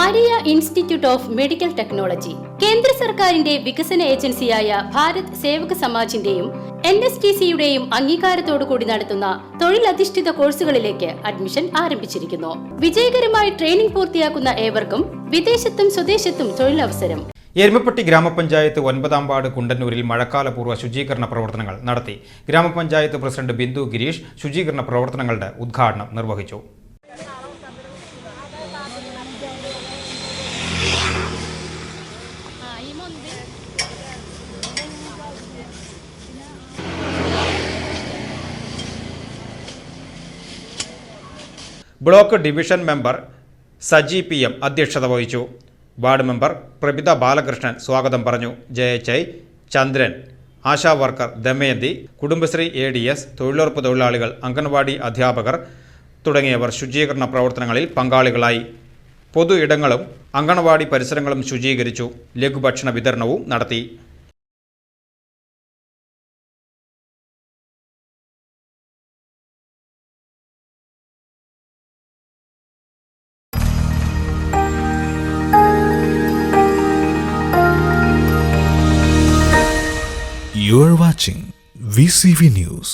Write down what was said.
Maria institute of medical technology കേന്ദ്ര സർക്കാരിന്റെ വികസന ഏജൻസിയായ ഭാരത് സേവക് സമാജിന്റെയും NSTCയുടെയും അംഗീകാരത്തോടുകൂടി നടത്തുന്ന തൊഴിലധിഷ്ഠിത കോഴ്സുകളിലേക്ക് അഡ്മിഷൻ ആരംഭിച്ചിരിക്കുന്നു. വിജയകരമായി ട്രെയിനിംഗ് പൂർത്തിയാക്കുന്ന ഏവർക്കും വിദേശത്തും സ്വദേശത്തും തൊഴിലവസരം. എരുമപ്പെട്ടി ഗ്രാമപഞ്ചായത്ത് 9-ാം വാർഡ് കുണ്ടന്നൂരിൽ മഴക്കാലപൂർവ്വ ശുചീകരണ പ്രവർത്തനങ്ങൾ നടത്തി. ഗ്രാമപഞ്ചായത്ത് പ്രസിഡന്റ് ബിന്ദു ഗിരീഷ് ശുചീകരണ പ്രവർത്തനങ്ങളുടെ ഉദ്ഘാടനം നിർവഹിച്ചു. Block division member Saji PM അധ്യക്ഷത വഹിച്ചു. വാർഡ് മെമ്പർ പ്രഭിത ബാലകൃഷ്ണൻ സ്വാഗതം പറഞ്ഞു. JHI ചന്ദ്രൻ, ആശാ വർക്കർ ദമയന്തി, കുടുംബശ്രീ ADS, തൊഴിലുറപ്പ് തൊഴിലാളികൾ, അംഗൻവാടി അധ്യാപകർ തുടങ്ങിയവർ ശുചീകരണ പ്രവർത്തനങ്ങളിൽ പങ്കാളികളായി. പൊതു ഇടങ്ങളും അംഗൻവാടി പരിസരങ്ങളും ശുചീകരിച്ചു. ലഘുഭക്ഷണ വിതരണവും നടത്തി. You are watching VCV News.